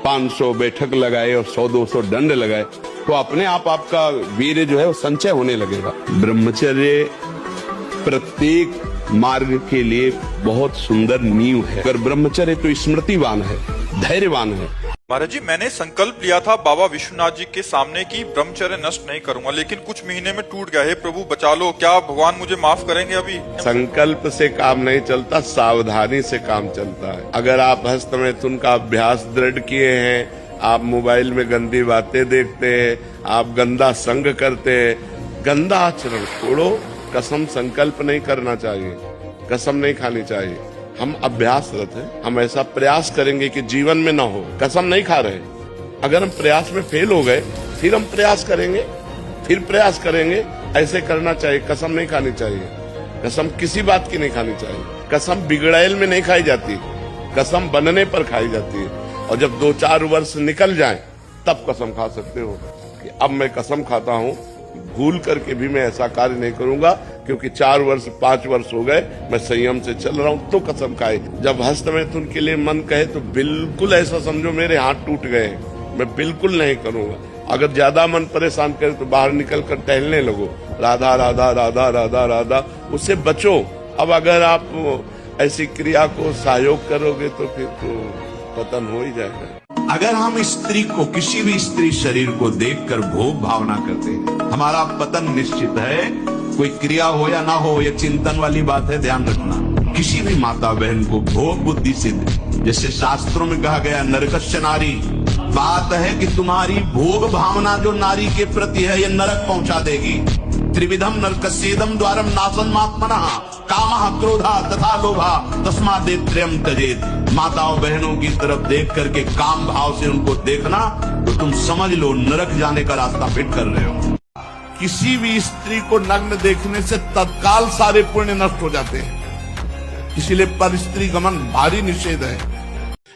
500 बैठक लगाए और 100-200 दंड लगाए तो अपने आप आपका वीर्य जो है वो संचय होने लगेगा। ब्रह्मचर्य प्रत्येक मार्ग के लिए बहुत सुंदर नींव है। अगर ब्रह्मचर्य तो स्मृतिवान है, धैर्यवान है। महाराज जी, मैंने संकल्प लिया था बाबा विश्वनाथ जी के सामने कि ब्रह्मचर्य नष्ट नहीं करूंगा, लेकिन कुछ महीने में टूट गया। हे प्रभु बचा लो, क्या भगवान मुझे माफ करेंगे? अभी संकल्प से काम नहीं चलता, सावधानी से काम चलता है। अगर आप हस्तमैथुन का अभ्यास दृढ़ किए हैं, आप मोबाइल में गंदी बातें देखते हैं, आप गंदा संग करते हैं, गंदा आचरण छोड़ो। कसम संकल्प नहीं करना चाहिए, कसम नहीं खानी चाहिए। हम अभ्यासरत हैं, हम ऐसा प्रयास करेंगे कि जीवन में ना हो। कसम नहीं खा रहे, अगर हम प्रयास में फेल हो गए फिर हम प्रयास करेंगे, फिर प्रयास करेंगे। ऐसे करना चाहिए, कसम नहीं खानी चाहिए। कसम किसी बात की नहीं खानी चाहिए। कसम बिगड़ैल में नहीं खाई जाती, कसम बनने पर खाई जाती है। और जब 2-4 वर्ष निकल जाएं तब कसम खा सकते हो कि अब मैं कसम खाता हूं, भूल करके भी मैं ऐसा कार्य नहीं करूंगा, क्योंकि 4 वर्ष 5 वर्ष हो गए मैं संयम से चल रहा हूं। तो कसम खाए। जब हस्तमैथुन के लिए मन कहे तो बिल्कुल ऐसा समझो मेरे हाथ टूट गए, मैं बिल्कुल नहीं करूंगा। अगर ज्यादा मन परेशान करे तो बाहर निकल कर टहलने लगो, राधा राधा राधा राधा राधा, उससे बचो। अब अगर आप ऐसी क्रिया को सहयोग करोगे तो फिर तो पतन हो ही जाएगा। अगर हम स्त्री को, किसी भी स्त्री शरीर को देखकर भोग भावना करते हैं, हमारा पतन निश्चित है। कोई क्रिया हो या ना हो, ये चिंतन वाली बात है, ध्यान रखना। किसी भी माता बहन को भोग बुद्धि सिद्ध, जैसे शास्त्रों में कहा गया नरकस्य नारी, बात है कि तुम्हारी भोग भावना जो नारी के प्रति है ये नरक पहुंचा देगी। त्रिविधम नरकस्येदम द्वारम नाशनमात्मनः कामः क्रोधः तथा लोभः तस्मादेत्रयम् त्यजेत्। माताओं बहनों की तरफ देख करके काम भाव से उनको देखना तो तुम समझ लो नरक जाने का रास्ता फिट कर रहे हो। किसी भी स्त्री को नग्न देखने से तत्काल सारे पुण्य नष्ट हो जाते हैं, इसीलिए पर स्त्री गमन भारी निषेध है।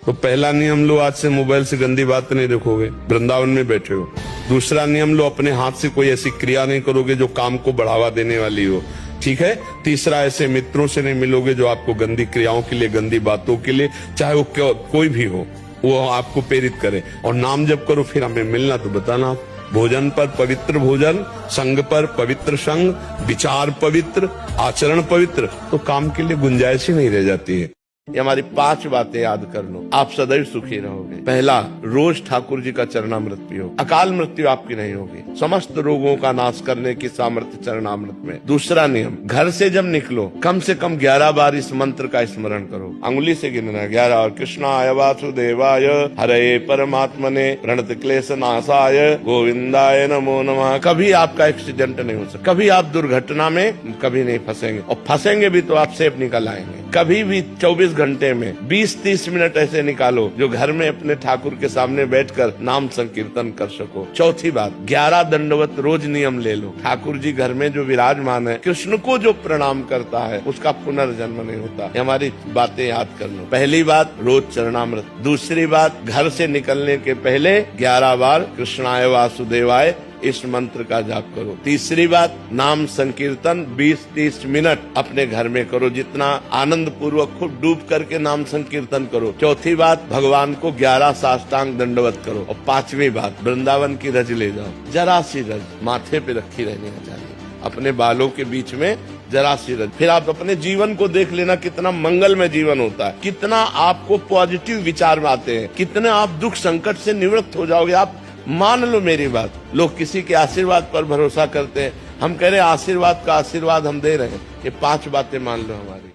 तो पहला नियम लो, आज से मोबाइल से गंदी बात नहीं देखोगे, वृंदावन में बैठे हो। दूसरा नियम लो, अपने हाथ से कोई ऐसी क्रिया नहीं करोगे जो काम को बढ़ावा देने वाली हो, ठीक है। तीसरा, ऐसे मित्रों से नहीं मिलोगे जो आपको गंदी क्रियाओं के लिए, गंदी बातों के लिए, चाहे वो कोई भी हो, वो आपको प्रेरित करे। और नाम जप करो, फिर हमें मिलना तो बताना। भोजन पर पवित्र भोजन, संग पर पवित्र संग, विचार पवित्र, आचरण पवित्र, तो काम के लिए गुंजाइश ही नहीं रह जाती है। ये हमारी 5 बातें याद कर लो, आप सदैव सुखी रहोगे। पहला, रोज ठाकुर जी का चरणामृत पियो, अकाल मृत्यु आपकी नहीं होगी। समस्त रोगों का नाश करने की सामर्थ्य चरणामृत में। दूसरा नियम, घर से जब निकलो कम से कम 11 बार इस मंत्र का स्मरण करो, अंगुली से गिनना 11। और कृष्णाय वासुदेवाय हरे परमात्मने प्रणत क्लेश नाशाय गोविंदाय नमो नमः। कभी आपका एक्सीडेंट नहीं हो सकता, कभी आप दुर्घटना में कभी नहीं फंसेंगे, और फंसेंगे भी तो आप सेफ निकल आएंगे। कभी भी 24 घंटे में 20-30 मिनट ऐसे निकालो जो घर में अपने ठाकुर के सामने बैठकर नाम संकीर्तन कर सको। चौथी बात, 11 दंडवत रोज नियम ले लो। ठाकुर जी घर में जो विराजमान है, कृष्ण को जो प्रणाम करता है उसका पुनर्जन्म नहीं होता। ये हमारी बातें याद कर लो। पहली बात, रोज चरणामृत। दूसरी बात, घर से निकलने के पहले 11 बार कृष्णाय वासुदेवाय इस मंत्र का जाप करो। तीसरी बात, नाम संकीर्तन 20-30 मिनट अपने घर में करो, जितना आनंद पूर्वक खुद डूब करके नाम संकीर्तन करो। चौथी बात, भगवान को 11 साष्टांग दंडवत करो। और 5वीं बात, वृंदावन की रज ले जाओ, जरा सी रज माथे पे रखी रहनी चाहिए, अपने बालों के बीच में जरा सी रज। फिर आप अपने जीवन को देख लेना, कितना मंगलमय जीवन होता है, कितना आपको पॉजिटिव विचार आते हैं, कितने आप दुख संकट से निवृत्त हो जाओगे। आप मान लो मेरी बात, लोग किसी के आशीर्वाद पर भरोसा करते हैं, हम कह रहे हैं आशीर्वाद का आशीर्वाद हम दे रहे हैं। ये 5 बातें मान लो हमारी।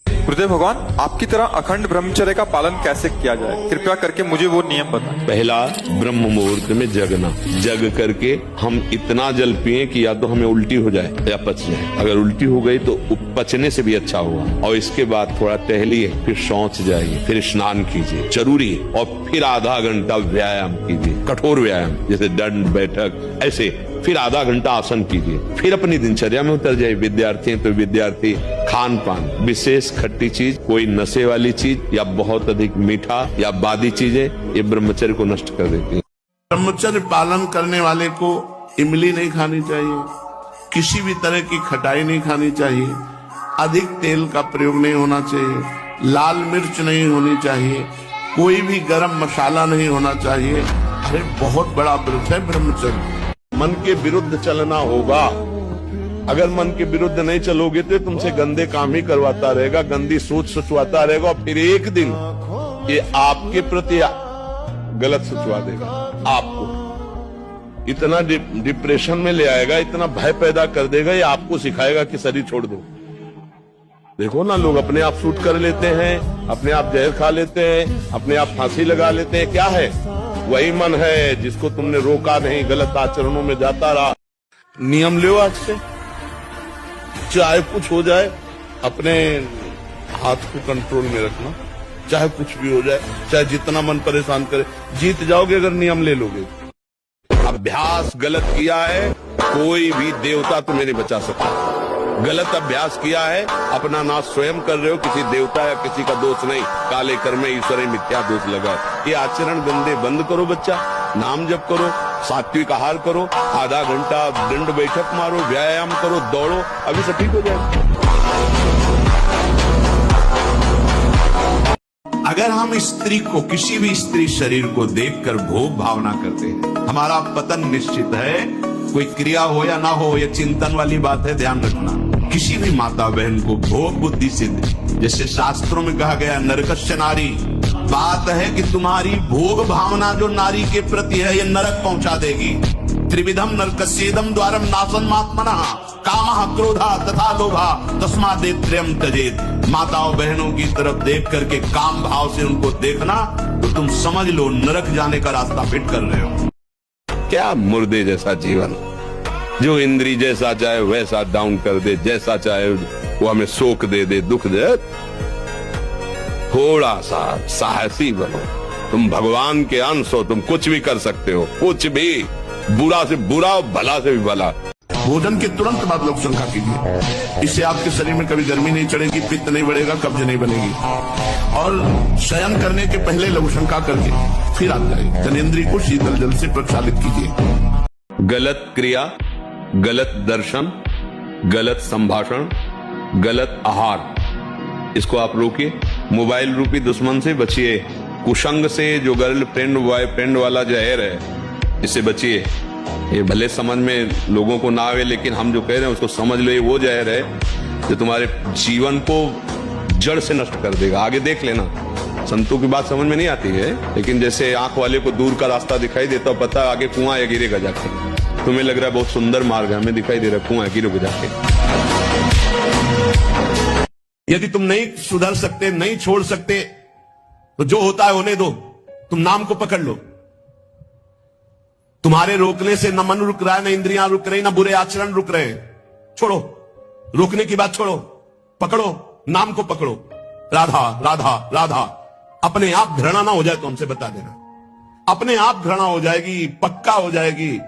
गुरुदेव भगवान, आपकी तरह अखंड ब्रह्मचर्य का पालन कैसे किया जाए, कृपया करके मुझे वो नियम बताएं। पहला, ब्रह्म मुहूर्त में जगना, जग करके हम इतना जल पिए कि या तो हमें उल्टी हो जाए या पच जाए। अगर उल्टी हो गई तो पचने से भी अच्छा हुआ। और इसके बाद थोड़ा टहलिए, फिर शौच जाइए, फिर स्नान कीजिए, जरूरी है। और फिर आधा घंटा व्यायाम कीजिए, कठोर व्यायाम जैसे दंड बैठक, ऐसे। फिर आधा घंटा आसन कीजिए, फिर अपनी दिनचर्या में उतर जाइए। विद्यार्थी हैं तो विद्यार्थी, खान पान, विशेष खट्टी चीज, कोई नशे वाली चीज या बहुत अधिक मीठा या बादी चीजें, ये ब्रह्मचर्य को नष्ट कर देती है। ब्रह्मचर्य पालन करने वाले को इमली नहीं खानी चाहिए, किसी भी तरह की खटाई नहीं खानी चाहिए, अधिक तेल का प्रयोग नहीं होना चाहिए, लाल मिर्च नहीं होनी चाहिए, कोई भी गरम मसाला नहीं होना चाहिए। अरे बहुत बड़ा व्रत है ब्रह्मचर्य। मन के विरुद्ध चलना होगा। अगर मन के विरुद्ध नहीं चलोगे तो तुमसे गंदे काम ही करवाता रहेगा, गंदी सोच सोचवाता रहेगा, और फिर एक दिन ये आपके प्रति गलत सोचवा देगा। आपको इतना डिप्रेशन में ले आएगा, इतना भय पैदा कर देगा, ये आपको सिखाएगा कि शरीर छोड़ दो। देखो ना, लोग अपने आप शूट कर लेते हैं, अपने आप जहर खा लेते हैं, अपने आप फांसी लगा लेते हैं। क्या है? वही मन है जिसको तुमने रोका नहीं, गलत आचरणों में जाता रहा। नियम लो आज से, चाहे कुछ हो जाए अपने हाथ को कंट्रोल में रखना, चाहे कुछ भी हो जाए, चाहे जितना मन परेशान करे, जीत जाओगे अगर नियम ले लोगे। अभ्यास गलत किया है, कोई भी देवता तुम्हें नहीं बचा सकता। गलत अभ्यास किया है, अपना नाश स्वयं कर रहे हो, किसी देवता या किसी का दोष नहीं। काले कर्म ईश्वर मिथ्या दोष लगा। ये आचरण गंदे बंद करो बच्चा, नाम जप करो, सात्विक आहार करो, आधा घंटा दंड बैठक मारो, व्यायाम करो, दौड़ो, अभी सब ठीक हो जाएगा। अगर हम स्त्री को, किसी भी स्त्री शरीर को देखकर भोग भावना करते हैं, हमारा पतन निश्चित है। कोई क्रिया हो या ना हो, ये चिंतन वाली बात है, ध्यान रखना। किसी भी माता बहन को भोग बुद्धि सिद्ध, जैसे शास्त्रों में कहा गया नरकस्य नारी, बात है कि तुम्हारी भोग भावना जो नारी के प्रति है, ये नरक पहुंचा देगी। त्रिविधम नरकस्येदम द्वारम नाशम आत्मनः कामः क्रोधः तथा लोभः तस्मादेत्रयम् त्यजेत्। माताओं बहनों की तरफ देख करके काम भाव से उनको देखना, तो तुम समझ लो नरक जाने का रास्ता फिट कर रहे हो। क्या मुर्दे जैसा जीवन, जो इंद्री जैसा चाहे वैसा डाउन कर दे, जैसा चाहे वो हमें शोक दे दे, दुख दे। थोड़ा सा साहसी बनो, तुम भगवान के अंश हो, तुम कुछ भी कर सकते हो, कुछ भी, बुरा से बुरा, भला से भी भला। भोजन के तुरंत बाद लघु शंका कीजिए, इससे आपके शरीर में कभी गर्मी नहीं चढ़ेगी, पित्त नहीं बढ़ेगा, कब्ज नहीं बनेगी। और शयन करने के पहले लघु शंका करके फिर आप जाइए, जनेंद्रिय को शीतल जल से प्रक्षालित कीजिए। गलत क्रिया, गलत दर्शन, गलत संभाषण, गलत आहार, इसको आप रोकिए। मोबाइल रूपी दुश्मन से बचिए। कुसंग से, जो गर्लफ्रेंड बॉयफ्रेंड वाला जहर है, इससे बचिए। ये भले समझ में लोगों को ना आवे, लेकिन हम जो कह रहे हैं उसको समझ लो। ये वो जहर है जो तुम्हारे जीवन को जड़ से नष्ट कर देगा। आगे देख लेना, संतों की बात समझ में नहीं आती है, लेकिन जैसे आंख वाले को दूर का रास्ता दिखाई देता, पता आगे कुआं या गिरेगा जाके। तुम्हें लग रहा है बहुत सुंदर मार्ग है, हमें दिखाई दे रहा है कुआं गिरेगा जाके। यदि तुम नहीं सुधर सकते, नहीं छोड़ सकते, तो जो होता है होने दो। तुम नाम को पकड़ लो। तुम्हारे रोकने से न मन रुक रहा है, न इंद्रियां रुक रही, न बुरे आचरण रुक रहे। छोड़ो, रोकने की बात छोड़ो, पकड़ो, नाम को पकड़ो। राधा राधा राधा। अपने आप घृणा ना हो जाए तो हमसे बता देना, अपने आप घृणा हो जाएगी, पक्का हो जाएगी।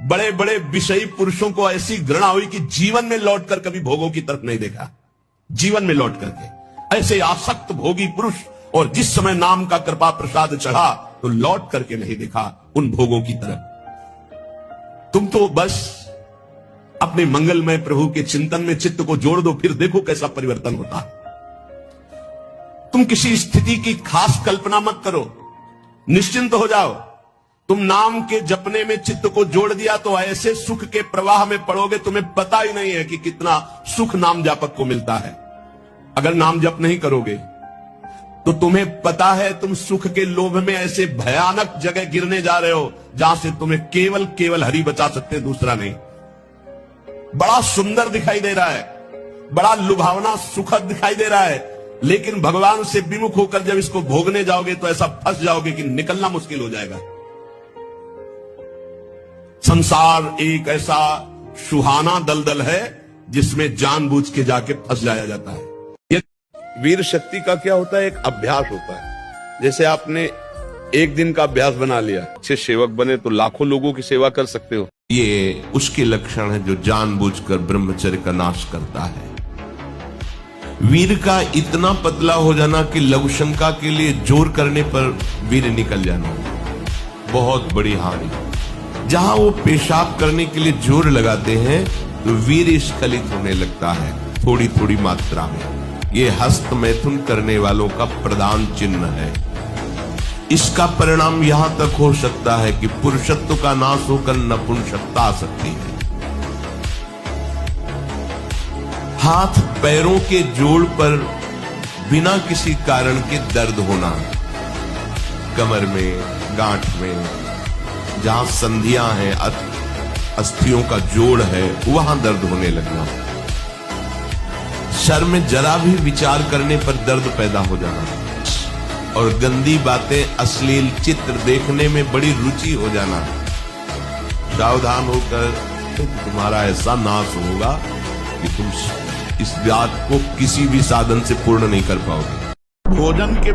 बड़े बड़े विषयी पुरुषों को ऐसी घृणा हुई कि जीवन में लौटकर कभी भोगों की तरफ नहीं देखा। जीवन में लौट करके ऐसे आसक्त भोगी पुरुष, और जिस समय नाम का कृपा प्रसाद चढ़ा तो लौट करके नहीं देखा उन भोगों की तरफ। तुम तो बस अपने मंगलमय प्रभु के चिंतन में चित्त को जोड़ दो, फिर देखो कैसा परिवर्तन होता है। तुम किसी स्थिति की खास कल्पना मत करो, निश्चिंत हो जाओ। तुम नाम के जपने में चित्त को जोड़ दिया तो ऐसे सुख के प्रवाह में पड़ोगे, तुम्हें पता ही नहीं है कि कितना सुख नाम जापक को मिलता है। अगर नाम जप नहीं करोगे तो तुम्हें पता है तुम सुख के लोभ में ऐसे भयानक जगह गिरने जा रहे हो जहां से तुम्हें केवल केवल हरि बचा सकते, दूसरा नहीं। बड़ा सुंदर दिखाई दे रहा है, बड़ा लुभावना सुखद दिखाई दे रहा है, लेकिन भगवान से विमुख होकर जब इसको भोगने जाओगे तो ऐसा फंस जाओगे कि निकलना मुश्किल हो जाएगा। संसार एक ऐसा सुहाना दलदल है जिसमें जानबूझ के जाके फंस जाया जाता है। वीर शक्ति का क्या होता है? एक अभ्यास होता है। जैसे आपने एक दिन का अभ्यास बना लिया, अच्छे सेवक बने तो लाखों लोगों की सेवा कर सकते हो। ये उसके लक्षण है जो जानबूझकर ब्रह्मचर्य का नाश करता है। वीर का इतना पतला हो जाना कि लघु शंका के लिए जोर करने पर वीर निकल जाना, बहुत बड़ी हानि। जहां वो पेशाब करने के लिए जोर लगाते हैं तो वीर स्खलित होने लगता है थोड़ी थोड़ी मात्रा में। ये हस्त मैथुन करने वालों का प्रधान चिन्ह है। इसका परिणाम यहां तक हो सकता है कि पुरुषत्व का नाश होकर नपुंसकता आ सकती है। हाथ पैरों के जोड़ पर बिना किसी कारण के दर्द होना, कमर में, गांठ में, जहां संधियां हैं, अस्थियों का जोड़ है, वहां दर्द होने लगना, सर में जरा भी विचार करने पर दर्द पैदा हो जाना, और गंदी बातें, अश्लील चित्र देखने में बड़ी रुचि हो जाना। सावधान होकर तुम्हारा ऐसा नाश होगा कि तुम इस बात को किसी भी साधन से पूर्ण नहीं कर पाओगे। भोजन के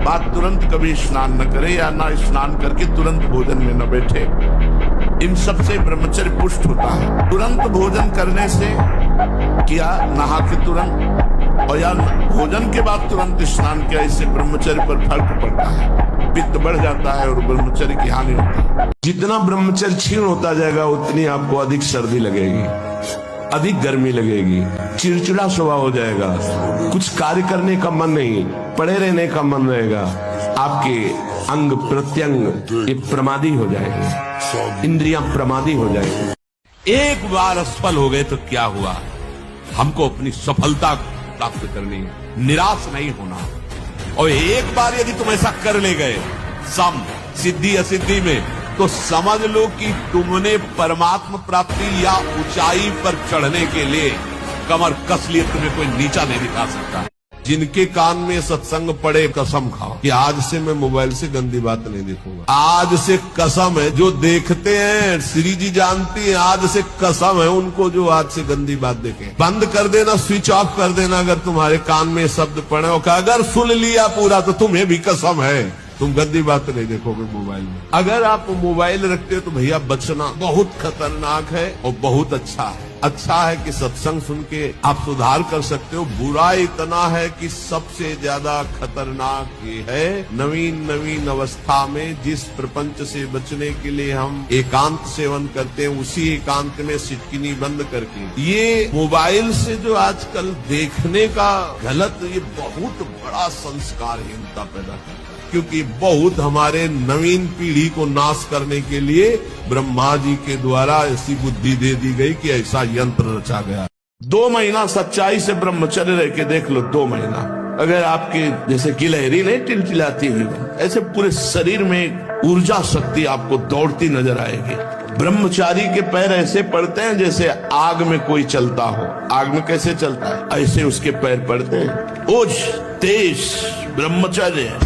बाद तुरंत कभी स्नान न करे, या ना स्नान करके तुरंत भोजन में न बैठे। इन सब से ब्रह्मचर्य पुष्ट होता है। तुरंत भोजन करने से किया, नहा के तुरंत, और या भोजन के बाद तुरंत स्नान किया, इससे ब्रह्मचर्य पर फर्क पड़ता है। पित्त बढ़ जाता है और ब्रह्मचर्य की हानि होती है। जितना ब्रह्मचर्य क्षीण होता जाएगा उतनी आपको अधिक सर्दी लगेगी, अधिक गर्मी लगेगी, चिड़चिड़ा स्वभाव हो जाएगा, कुछ कार्य करने का मन नहीं, पड़े रहने का मन रहेगा, आपके अंग प्रत्यंग ये प्रमादी हो जाएंगे, इंद्रियां प्रमादी हो जाएंगी। एक बार असफल हो गए तो क्या हुआ, हमको अपनी सफलता प्राप्त करनी है, निराश नहीं होना। और एक बार यदि तुम ऐसा कर ले गए सम सिद्धि असिद्धि में, तो समझ लो कि तुमने परमात्मा प्राप्ति या ऊंचाई पर चढ़ने के लिए कमर कस लिए, तुम्हें कोई नीचा नहीं दिखा सकता। जिनके कान में सत्संग पड़े, कसम खाओ कि आज से मैं मोबाइल से गंदी बात नहीं देखूंगा। आज से कसम है, जो देखते हैं श्री जी जानती है, आज से कसम है उनको जो आज से गंदी बात देखे। बंद कर देना, स्विच ऑफ कर देना अगर तुम्हारे कान में शब्द पड़े, और अगर सुन लिया पूरा तो तुम्हें भी कसम है तुम गंदी बात नहीं देखोगे मोबाइल में। अगर आप मोबाइल रखते हो तो भैया बचना बहुत खतरनाक है और बहुत अच्छा है। अच्छा है कि सत्संग सुन के आप सुधार कर सकते हो। बुरा इतना है कि सबसे ज्यादा खतरनाक ये है, नवीन अवस्था में जिस प्रपंच से बचने के लिए हम एकांत सेवन करते हैं, उसी एकांत में सिटकिनी बंद करके ये मोबाइल से जो आजकल देखने का गलत, ये बहुत बड़ा संस्कारहीनता पैदा करता है। क्योंकि बहुत हमारे नवीन पीढ़ी को नाश करने के लिए ब्रह्मा जी के द्वारा ऐसी बुद्धि दे दी गई कि ऐसा यंत्र रचा गया। 2 महीना सच्चाई से ब्रह्मचर्य रह के देख लो, 2 महीना अगर आपकी जैसे गिलहरी नहीं टिलटिलाती हुई, ऐसे पूरे शरीर में ऊर्जा शक्ति आपको दौड़ती नजर आएगी। ब्रह्मचारी के पैर ऐसे पड़ते हैं जैसे आग में कोई चलता हो। आग में कैसे चलता है, ऐसे उसके पैर पड़ते हैं। ओज तेज ब्रह्मचर्य।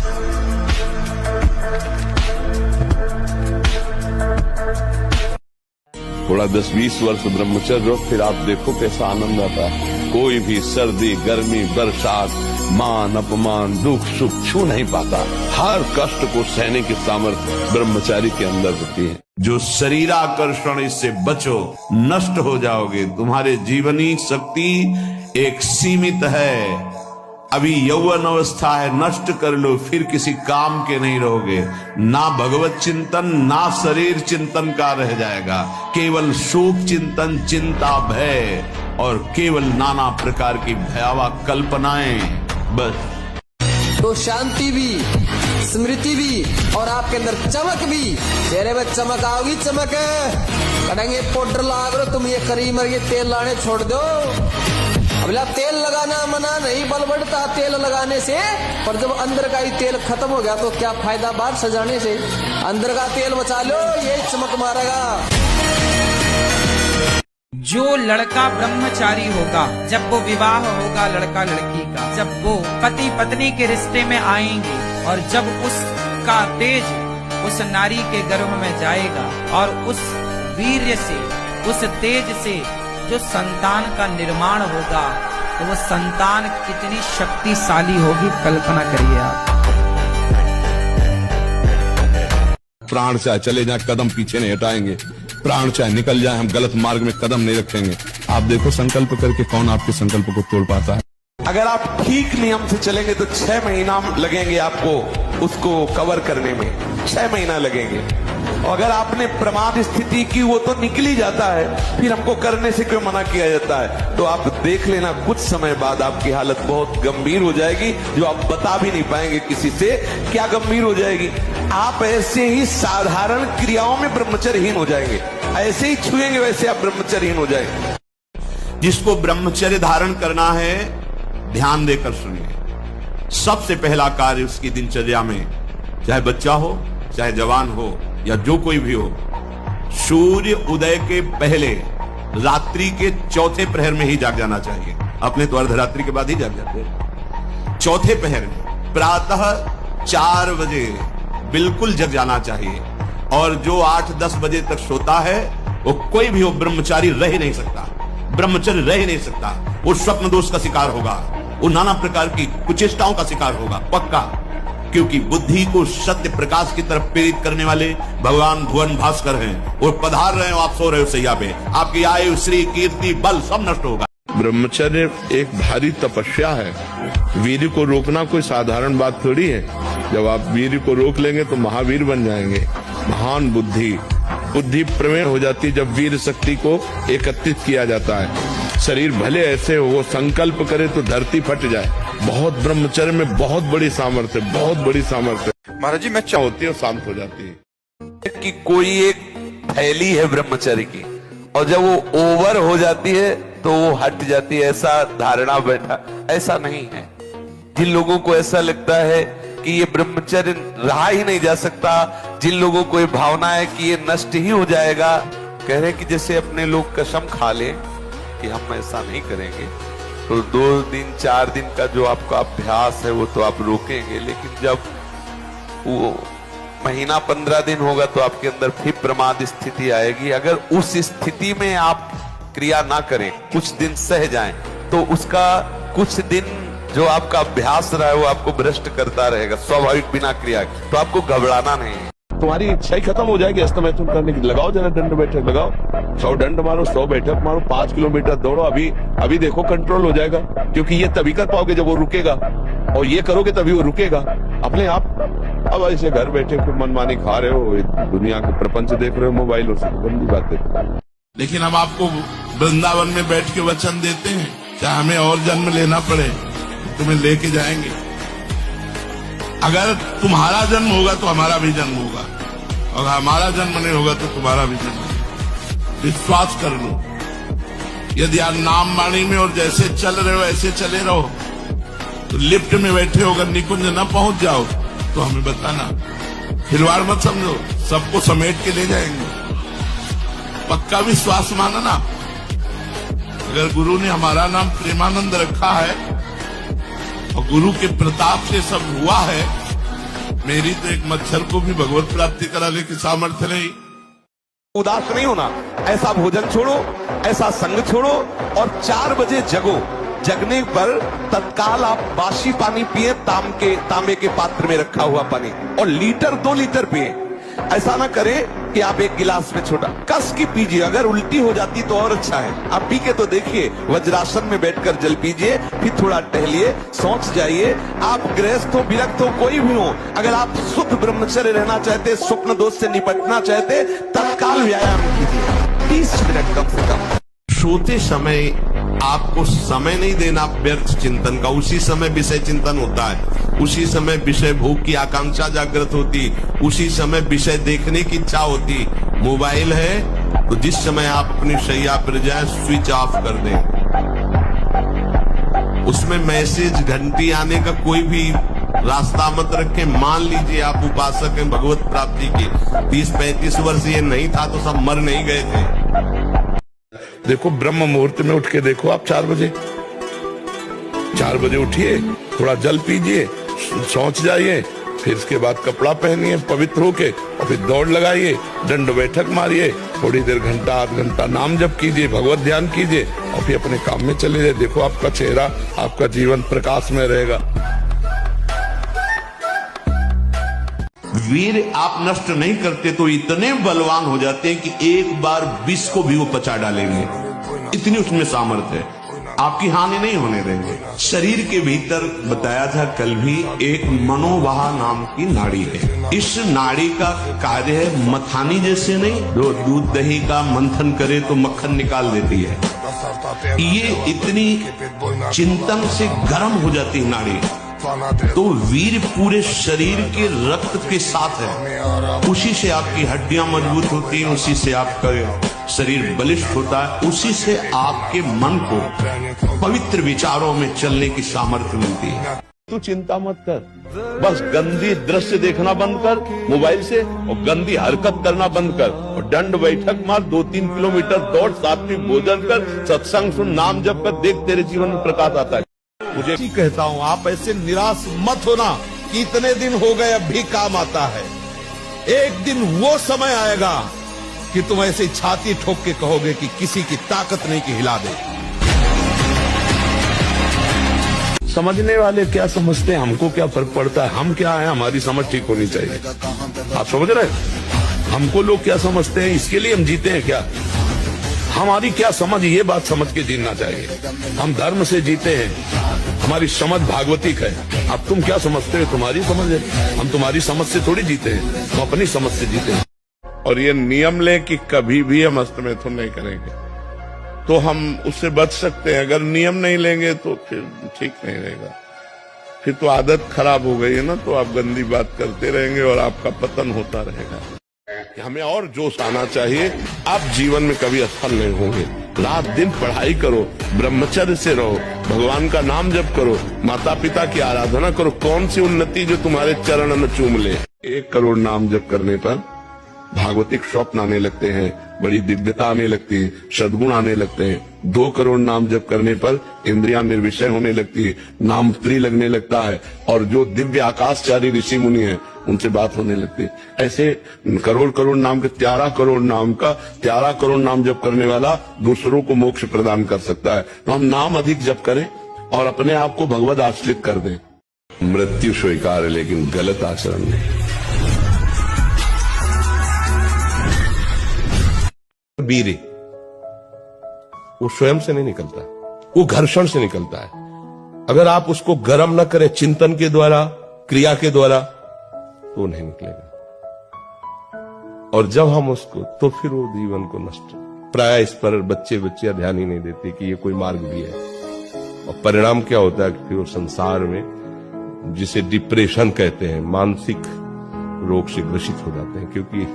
थोड़ा 10-20 वर्ष ब्रह्मचर्य हो, फिर आप देखो कैसा आनंद आता है। कोई भी सर्दी, गर्मी, बरसात, मान अपमान, दुख सुख छू नहीं पाता। हर कष्ट को सहने की सामर्थ्य ब्रह्मचारी के अंदर होती है। जो शरीराकर्षण, इससे बचो, नष्ट हो जाओगे। तुम्हारे जीवनी शक्ति एक सीमित है। अभी यौवन अवस्था है, नष्ट कर लो, फिर किसी काम के नहीं रहोगे। ना भगवत चिंतन, ना शरीर चिंतन का रह जाएगा। केवल शोक चिंतन, चिंता, भय और केवल नाना प्रकार की भयावह कल्पनाएं, बस। तो शांति भी, स्मृति भी और आपके अंदर चमक भी। चेहरे में चमक आओगी, चमक करेंगे। पाउडर लाग रहे तुम, ये करीमर ये तेल लाने छोड़ दो। अबला तेल लगाना मना नहीं, बल बढ़ता तेल लगाने से, पर जब अंदर का ही तेल खत्म हो गया तो क्या फायदा बात सजाने से। अंदर का तेल बचा लो, ये चमक मारेगा। जो लड़का ब्रह्मचारी होगा, जब वो विवाह होगा लड़का लड़की का, जब वो पति पत्नी के रिश्ते में आएंगे और जब उसका तेज उस नारी के गर्भ में जाएगा और उस वीर्य से, उस तेज से जो संतान का निर्माण होगा, तो वो संतान कितनी शक्तिशाली होगी, कल्पना करिए आप। प्राण चाहे चले जाए, कदम पीछे नहीं हटाएंगे। प्राण चाहे निकल जाए, हम गलत मार्ग में कदम नहीं रखेंगे। आप देखो संकल्प करके कौन आपके संकल्प को तोड़ पाता है। अगर आप ठीक नियम से चलेंगे तो 6 महीना लगेंगे आपको उसको कवर करने में, 6 महीना लगेंगे। और अगर आपने प्रमाद स्थिति की वो तो निकल ही जाता है, फिर हमको करने से क्यों मना किया जाता है? तो आप देख लेना कुछ समय बाद आपकी हालत बहुत गंभीर हो जाएगी, जो आप बता भी नहीं पाएंगे किसी से क्या गंभीर हो जाएगी। आप ऐसे ही साधारण क्रियाओं में ब्रह्मचर्यहीन हो जाएंगे, ऐसे ही छुएंगे वैसे आप ब्रह्मचर्यहीन हो जाएंगे। जिसको ब्रह्मचर्य धारण करना है ध्यान देकर सुनिए। सबसे पहला कार्य उसकी दिनचर्या में, चाहे बच्चा हो चाहे जवान हो या जो कोई भी हो, सूर्य उदय के पहले रात्रि के चौथे प्रहर में ही जाग जाना चाहिए। अपने तो अर्धरात्रि के बाद ही जाग जाते हैं। चौथे प्रहर में प्रातः 4 बजे बिल्कुल जग जाना चाहिए। और जो 8-10 बजे तक सोता है वो कोई भी हो ब्रह्मचारी रह ही नहीं सकता, ब्रह्मचर्य रह ही नहीं सकता। वो स्वप्न दोष का शिकार होगा, वो नाना प्रकार की कुचेष्टाओं का शिकार होगा पक्का। क्योंकि बुद्धि को सत्य प्रकाश की तरफ प्रेरित करने वाले भगवान भुवन भास्कर हैं। वो पधार रहे हो, आप सो रहे हो सैया पे, आपकी आयु श्री कीर्ति बल सब नष्ट होगा। ब्रह्मचर्य एक भारी तपस्या है। वीर को रोकना कोई साधारण बात थोड़ी है। जब आप वीर को रोक लेंगे तो महावीर बन जाएंगे। महान बुद्धि प्रमेय हो जाती है जब वीर शक्ति को एकत्रित किया जाता है। शरीर भले ऐसे हो, संकल्प करे तो धरती फट जाए। बहुत ब्रह्मचर्य में बहुत बड़ी सामर्थ्य, बहुत बड़ी सामर्थ्य। महाराज जी मैं होती है और शांत हो जाती है। कि कोई एक थैली है ब्रह्मचर्य की, और जब वो ओवर हो जाती है तो वो हट जाती है, ऐसा धारणा बैठा। ऐसा नहीं है। जिन लोगों को ऐसा लगता है कि ये ब्रह्मचर्य रहा ही नहीं जा सकता, जिन लोगों को ये भावना है कि ये नष्ट ही हो जाएगा, कह रहे कि जैसे अपने लोग कसम खा ले कि हम ऐसा नहीं करेंगे, तो 2 दिन 4 दिन का जो आपका अभ्यास है वो तो आप रोकेंगे, लेकिन जब वो महीना 15 दिन होगा तो आपके अंदर फिर प्रमाद स्थिति आएगी। अगर उस स्थिति में आप क्रिया ना करें, कुछ दिन सह जाएं, तो उसका कुछ दिन जो आपका अभ्यास रहा है वो आपको भ्रष्ट करता रहेगा स्वाभाविक बिना क्रिया के। तो आपको घबराना नहीं है। तुम्हारी इच्छा ही खत्म हो जाएगी अस्तमैथुन करने की। लगाओ जरा दंड बैठक लगाओ, 100 दंड मारो, 100 बैठक मारो, 5 किलोमीटर दौड़ो। अभी देखो कंट्रोल हो जाएगा, क्योंकि ये तभी कर पाओगे जब वो रुकेगा, और ये करोगे तभी वो रुकेगा अपने आप। अब ऐसे घर बैठे कोई मनमानी खा रहे हो, दुनिया के प्रपंच देख रहे हो मोबाइलों से, गंदी बातें। लेकिन हम आपको वृंदावन में बैठ के वचन देते हैं, चाहे हमें और जन्म लेना पड़े तुम्हें लेके जाएंगे। अगर तुम्हारा जन्म होगा तो हमारा भी जन्म होगा, और हमारा जन्म नहीं होगा तो तुम्हारा भी जन्म होगा। विश्वास कर लो। यदि आप नाम वाणी में और जैसे चल रहे हो ऐसे चले रहो, तो लिफ्ट में बैठे हो अगर निकुंज न पहुंच जाओ तो हमें बताना। खिलवाड़ मत समझो, सबको समेट के ले जाएंगे। पक्का विश्वास माना ना। अगर गुरु ने हमारा नाम प्रेमानंद रखा है और गुरु के प्रताप से सब हुआ है, मेरी तो एक मच्छर को भी भगवत प्राप्ति कराने की सामर्थ्य नहीं। उदास नहीं होना, ऐसा भोजन छोड़ो, ऐसा संग छोड़ो, और 4 बजे जगो। जगने पर तत्काल आप बासी पानी पिए, तांबे के पात्र में रखा हुआ पानी, और 2 लीटर पिए। ऐसा ना करें कि आप 1 गिलास में छोटा, कस की पीजिए। अगर उल्टी हो जाती तो और अच्छा है। आप पी के तो देखिए, वज्रासन में बैठकर जल पीजिए, फिर थोड़ा टहलिए, सोच जाइए। आप गृहस्थ हो, विरक्त हो, कोई भी हो, अगर आप शुद्ध ब्रह्मचर्य रहना चाहते, स्वप्न दोष से निपटना चाहते, तत्काल व्यायाम कीजिए 30 मिनट कम से कम। सोते समय आपको समय नहीं देना व्यर्थ चिंतन का। उसी समय विषय चिंतन होता है, उसी समय विषय भोग की आकांक्षा जागृत होती, उसी समय विषय देखने की इच्छा होती। मोबाइल है तो जिस समय आप अपनी शैया पर जाए स्विच ऑफ कर दें। उसमें मैसेज घंटी आने का कोई भी रास्ता मत रखें। मान लीजिए आप उपासक हैं भगवत प्राप्ति के, 30-35 वर्ष ये नहीं था तो सब मर नहीं गए थे। देखो ब्रह्म मुहूर्त में उठ के देखो आप 4 बजे उठिए, थोड़ा जल पीजिए, सोच जाइए, फिर इसके बाद कपड़ा पहनिए पवित्र होके, और फिर दौड़ लगाइए, दंड बैठक मारिए, थोड़ी देर घंटा आध घंटा नाम जप कीजिए, भगवत ध्यान कीजिए, और फिर अपने काम में चले जाइए। देखो आपका चेहरा, आपका जीवन प्रकाश में रहेगा। वीर आप नष्ट नहीं करते तो इतने बलवान हो जाते हैं कि एक बार विष को भी वो पचा डालेंगे, इतनी उसमें सामर्थ्य है। आपकी हानि नहीं होने देंगे। शरीर के भीतर बताया था कल भी एक मनोवाह नाम की नाड़ी है। इस नाड़ी का कार्य है मथानी जैसे नहीं, जो दूध दही का मंथन करे तो मक्खन निकाल देती है, ये इतनी चिंतन से गर्म हो जाती है नाड़ी, तो वीर पूरे शरीर के रक्त के साथ है, उसी से आपकी हड्डियां मजबूत होती हैं, उसी से आपका शरीर बलिष्ठ होता है, उसी से आपके मन को पवित्र विचारों में चलने की सामर्थ्य मिलती है। तू चिंता मत कर, बस गंदी दृश्य देखना बंद कर मोबाइल से, और गंदी हरकत करना बंद कर, और दंड बैठक मार, 2-3 किलोमीटर दौड़, सात्विक भोजन कर, सत्संग सुन, नाम जप कर, देख तेरे जीवन में प्रकाश आता है। मुझे कहता हूँ आप ऐसे निराश मत होना कि इतने दिन हो गए अब भी काम आता है। एक दिन वो समय आएगा कि तुम ऐसे छाती ठोक के कहोगे कि किसी की ताकत नहीं कि हिला दे। समझने वाले क्या समझते हैं, हमको क्या फर्क पड़ता है, हम क्या है, हमारी समझ ठीक होनी चाहिए। आप समझ रहे हैं? हमको लोग क्या समझते हैं, इसके लिए हम जीते हैं क्या? हमारी क्या समझ, ये बात समझ के जीना चाहिए। हम धर्म से जीते हैं, हमारी समझ भागवतिक है। अब तुम क्या समझते हो, तुम्हारी समझ है, हम तुम्हारी समझ से थोड़ी जीते हैं, हम अपनी समझ से जीते हैं। और ये नियम लें कि कभी भी हम हस्तमैथुन नहीं करेंगे, तो हम उससे बच सकते हैं। अगर नियम नहीं लेंगे तो फिर ठीक नहीं रहेगा, फिर तो आदत खराब हो गई है ना, तो आप गंदी बात करते रहेंगे और आपका पतन होता रहेगा। हमें और जोश आना चाहिए। आप जीवन में कभी असफल नहीं होंगे। रात दिन पढ़ाई करो, ब्रह्मचर्य से रहो, भगवान का नाम जप करो, माता पिता की आराधना करो। कौन सी उन्नति जो तुम्हारे चरण में चूम ले। 1 करोड़ नाम जप करने पर भागवतिक स्वप्न आने लगते हैं, बड़ी दिव्यता आने लगती है, सद्गुण आने लगते हैं। 2 करोड़ नाम जप करने पर इंद्रियां निर्विषय होने लगती है, नाम प्रिय लगने लगता है, और जो दिव्य आकाशचारी ऋषि मुनि हैं उनसे बात होने लगती है। ऐसे करोड़ नाम के 13 करोड़ नाम का 13 करोड़ नाम जप करने वाला दूसरों को मोक्ष प्रदान कर सकता है। तो हम नाम अधिक जप करें और अपने आप को भगवद आश्रित कर दें। मृत्यु स्वीकार है लेकिन गलत आचरण नहीं। वीर वो स्वयं से नहीं निकलता, वो घर्षण से निकलता है। अगर आप उसको गर्म न करें चिंतन के द्वारा, क्रिया के द्वारा, तो नहीं निकलेगा। और जब हम उसको, तो फिर वो जीवन को नष्ट, प्राय इस पर बच्चे ध्यान ही नहीं देते कि ये कोई मार्ग भी है। और परिणाम क्या होता है कि वो संसार में, जिसे डिप्रेशन कहते हैं, मानसिक रोग से ग्रसित हो जाते हैं। क्योंकि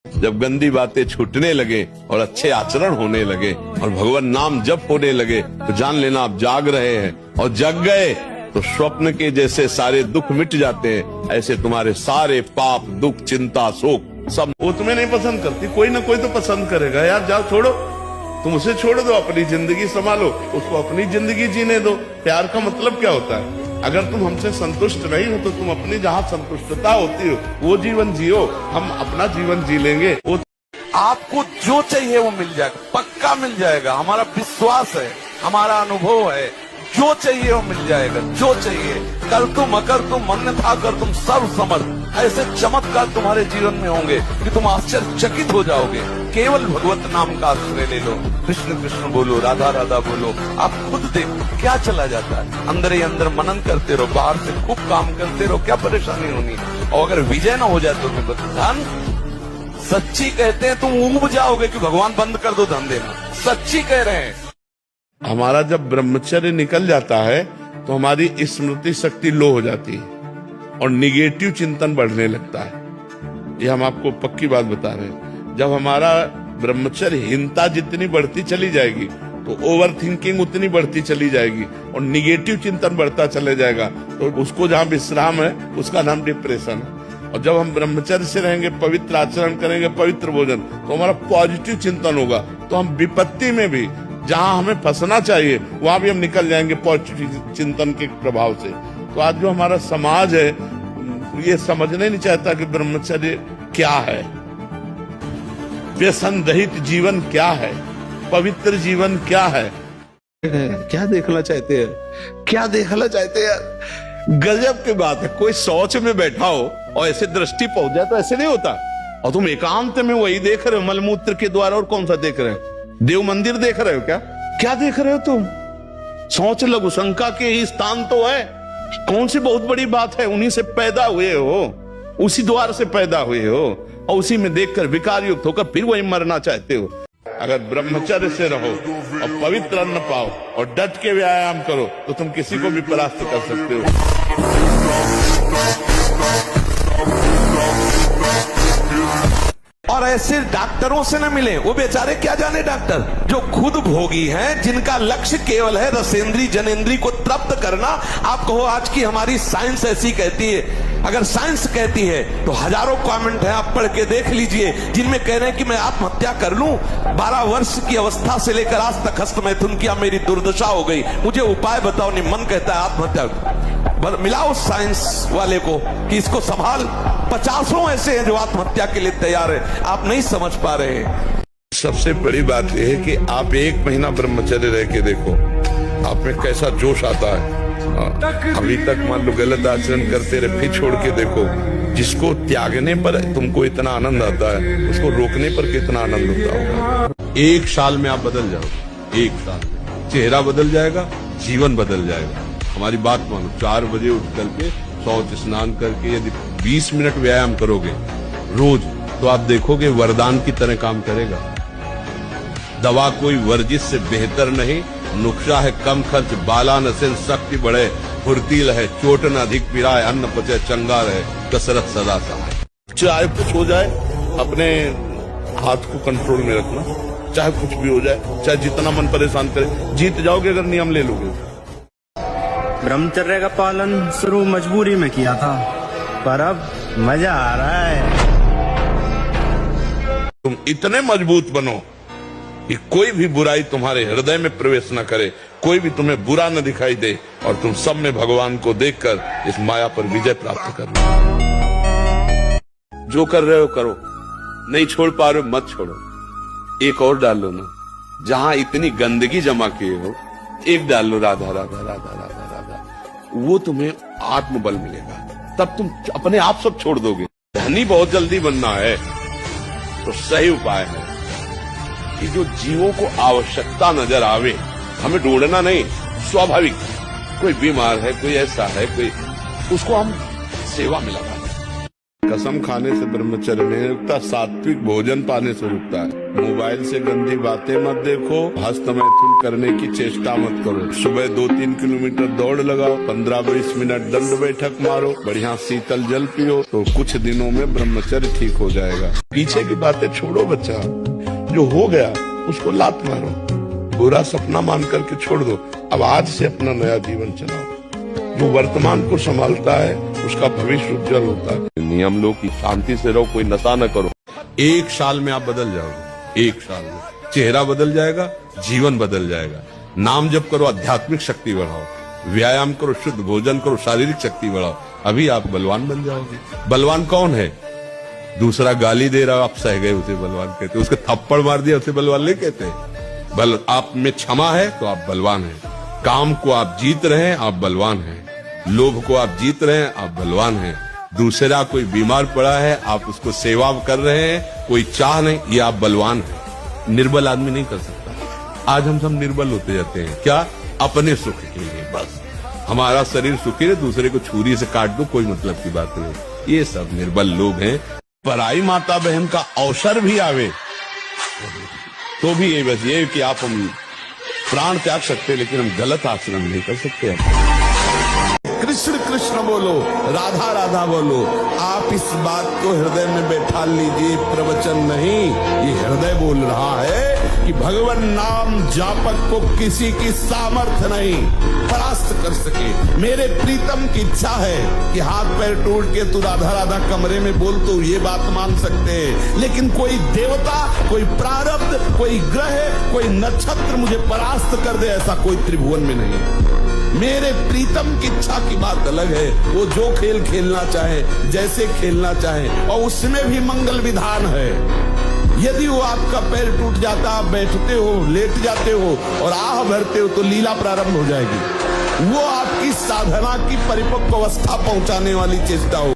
जब गंदी बातें छूटने लगे और अच्छे आचरण होने लगे और भगवान नाम जप होने लगे, तो जान लेना आप जाग रहे हैं, और जग गए तो स्वप्न के जैसे सारे दुख मिट जाते हैं। ऐसे तुम्हारे सारे पाप, दुख, चिंता, शोक सब। वो तुम्हें नहीं पसंद करती, कोई ना कोई तो पसंद करेगा। यार जाओ, छोड़ो, तुम उसे छोड़ दो, अपनी जिंदगी संभालो, उसको अपनी जिंदगी जीने दो। प्यार का मतलब क्या होता है? अगर तुम हमसे संतुष्ट नहीं हो तो तुम अपनी जहाँ संतुष्टता होती हो वो जीवन जियो, हम अपना जीवन जी लेंगे। वो आपको जो चाहिए वो मिल जाएगा, पक्का मिल जाएगा। हमारा विश्वास है, हमारा अनुभव है, जो चाहिए वो मिल जाएगा। जो चाहिए, कर तुम अकर तुम अन्यथा कर तुम सर्व समर्थ, ऐसे चमत्कार तुम्हारे जीवन में होंगे कि तुम आश्चर्यचकित हो जाओगे। केवल भगवत नाम का आश्रय ले लो, कृष्ण कृष्ण बोलो, राधा राधा बोलो, आप खुद देखो क्या चला जाता है। अंदर ही अंदर मनन करते रहो, बाहर से खूब काम करते रहो, क्या परेशानी होनी। और अगर विजय न हो जाए तो धन सच्ची कहते हैं, तुम ऊब जाओगे कि भगवान बंद कर दो धन देना, सच्ची कह रहे हैं। हमारा जब ब्रह्मचर्य निकल जाता है तो हमारी स्मृति शक्ति लो हो जाती है और निगेटिव चिंतन बढ़ने लगता है। ये हम आपको पक्की बात बता रहे हैं। जब हमारा ब्रह्मचर्यहीनता जितनी बढ़ती चली जाएगी तो ओवर थिंकिंग उतनी बढ़ती चली जाएगी और निगेटिव चिंतन बढ़ता चले जाएगा। तो उसको जहाँ विश्राम है उसका नाम डिप्रेशन है। और जब हम ब्रह्मचर्य से रहेंगे, पवित्र आचरण करेंगे, पवित्र भोजन, तो हमारा पॉजिटिव चिंतन होगा। तो हम विपत्ति में भी, जहां हमें फंसना चाहिए वहां भी हम निकल जाएंगे पॉजिटिव चिंतन के प्रभाव से। तो आज जो हमारा समाज है ये समझने नहीं चाहता कि ब्रह्मचर्य क्या है, व्यसन रहित जीवन क्या है, पवित्र जीवन क्या है। क्या देखना चाहते हैं, क्या देखना चाहते हैं? गजब की बात है। कोई शौच में बैठा हो और ऐसे दृष्टि पहुंच जाए तो ऐसे नहीं होता। और तुम एकांत में वही देख रहे हो, मलमूत्र के द्वारा। और कौन सा देख रहे हो? देव मंदिर देख रहे हो क्या? क्या देख रहे हो तुम? सोच लघु शंका के ही स्थान तो है। कौन सी बहुत बड़ी बात है, उन्हीं से पैदा हुए हो, उसी द्वार से पैदा हुए हो और उसी में देखकर विकार युक्त होकर फिर वही मरना चाहते हो। अगर ब्रह्मचर्य से रहो और पवित्र अन्न पाओ और डट के व्यायाम करो तो तुम किसी को भी परास्त कर सकते हो। और ऐसे डॉक्टरों से न मिले, वो बेचारे क्या जाने डॉक्टर, जो खुद भोगी हैं, जिनका लक्ष्य केवल है रसेंद्री जनेंद्री को तृप्त करना। आप कहो आज की हमारी साइंस ऐसी कहती है, अगर साइंस कहती है तो हजारों कमेंट हैं, आप पढ़ के देख लीजिए, जिनमें कह रहे हैं कि मैं आत्महत्या कर लूं, 12 वर्ष की अवस्था से लेकर आज तक हस्तमैथुन किया, मेरी दुर्दशा हो गई, मुझे उपाय बताओ। नहीं, मन कहता है आत्महत्या। मिलाओ साइंस वाले को कि इसको संभाल। 50 ऐसे हैं जो आत्महत्या के लिए तैयार है, आप नहीं समझ पा रहे हैं। सबसे बड़ी बात यह है कि आप 1 महीना ब्रह्मचर्य रह के देखो, आप में कैसा जोश आता है। अभी तक मान लो गलत आचरण करते रहे, फिर छोड़ के देखो, जिसको त्यागने पर तुमको इतना आनंद आता है, उसको रोकने पर कितना आनंद होता होगा। 1 साल में आप बदल जाओगे, 1 साल में चेहरा बदल जाएगा, जीवन बदल जाएगा। हमारी बात मानो, 4 बजे उठ करके शौच स्नान करके यदि 20 मिनट व्यायाम करोगे रोज, तो आप देखोगे वरदान की तरह काम करेगा। दवा कोई वर्जिश से बेहतर नहीं, नुस्खा है कम खर्च, बाला नसेन शक्ति बढ़े, फुर्तील है चोट न अधिक पिराए, अन्न पचे चंगा रहे, कसरत सदा सहाय। चाहे कुछ हो जाए, अपने हाथ को कंट्रोल में रखना, चाहे कुछ भी हो जाए, चाहे जितना मन परेशान करे, जीत जाओगे अगर नियम ले लोगे। ब्रह्मचर्य का पालन शुरू मजबूरी में किया था, पर अब मजा आ रहा है। तुम इतने मजबूत बनो कि कोई भी बुराई तुम्हारे हृदय में प्रवेश न करे, कोई भी तुम्हें बुरा न दिखाई दे, और तुम सब में भगवान को देखकर इस माया पर विजय प्राप्त करना। जो कर रहे हो करो, नहीं छोड़ पा रहे हो मत छोड़ो, एक और डाल लो ना। जहां इतनी गंदगी जमा किए हो, एक डाल लो, राधा राधा राधा राधा राधा, वो तुम्हें आत्मबल मिलेगा, तब तुम अपने आप सब छोड़ दोगे। धनी बहुत जल्दी बनना है तो सही उपाय है कि जो जीवों को आवश्यकता नजर आवे, हमें ढूंढना नहीं, स्वाभाविक, कोई बीमार है, कोई ऐसा है, कोई, उसको हम सेवा में लगाएं। कसम खाने से ब्रह्मचर्य नहीं रुकता, सात्विक भोजन पाने से रुकता है। मोबाइल से गंदी बातें मत देखो, हस्तमैथुन करने की चेष्टा मत करो। सुबह 2-3 किलोमीटर दौड़ लगाओ, 15-20 मिनट दंड बैठक मारो, बढ़िया शीतल जल पियो, तो कुछ दिनों में ब्रह्मचर्य ठीक हो जाएगा। पीछे की बातें छोड़ो बच्चा, जो हो गया उसको लात मारो, बुरा सपना मान करके छोड़ दो। अब आज से अपना नया जीवन चलाओ। जो वर्तमान को संभालता है उसका भविष्य उज्जवल होता है। नियम लो कि शांति से रहो, कोई नशा न करो। 1 साल में आप बदल जाओगे, 1 साल में चेहरा बदल जाएगा, जीवन बदल जाएगा। नाम जप करो, आध्यात्मिक शक्ति बढ़ाओ, व्यायाम करो, शुद्ध भोजन करो, शारीरिक शक्ति बढ़ाओ, अभी आप बलवान बन जाओगे। बलवान कौन है? दूसरा गाली दे रहा, आप सह गए उसे बलवान कहते, उसके थप्पड़ मार दिया उसे बलवान नहीं कहते। बल आप में क्षमा है तो आप बलवान हैं। काम को आप जीत रहे हैं, आप बलवान हैं। लोभ को आप जीत रहे हैं, आप बलवान हैं। दूसरा कोई बीमार पड़ा है, आप उसको सेवा कर रहे हैं, कोई चाह नहीं, ये आप बलवान हैं। निर्बल आदमी नहीं कर सकता। आज हम सब निर्बल होते जाते हैं, क्या? अपने सुख के लिए बस। हमारा शरीर सुखी है, दूसरे को छुरी से काट दो, कोई मतलब की बात नहीं। ये सब निर्बल लोग हैं। पराई माता बहन का अवसर भी आवे तो भी ये बस ये कि आप हम प्राण त्याग सकते, लेकिन हम गलत आचरण नहीं कर सकते। कृष्ण कृष्ण बोलो, राधा राधा बोलो। आप इस बात को हृदय में बैठा लीजिए, प्रवचन नहीं, ये हृदय बोल रहा है कि भगवान नाम जापक को किसी की सामर्थ्य नहीं परास्त कर सके। मेरे प्रीतम की इच्छा है कि हाथ पैर टूट के तू राधा राधा कमरे में बोल, तो ये बात मान सकते हैं, लेकिन कोई देवता, कोई प्रारब्ध, कोई ग्रह, कोई नक्षत्र मुझे परास्त कर दे, ऐसा कोई त्रिभुवन में नहीं। मेरे प्रीतम की इच्छा की बात अलग है, वो जो खेल खेलना चाहे, जैसे खेलना चाहे, और उसमें भी मंगल विधान है। यदि वो आपका पैर टूट जाता, आप बैठते हो, लेट जाते हो और आह भरते हो, तो लीला प्रारंभ हो जाएगी। वो आपकी साधना की परिपक्व अवस्था पहुंचाने वाली चेष्टा हो।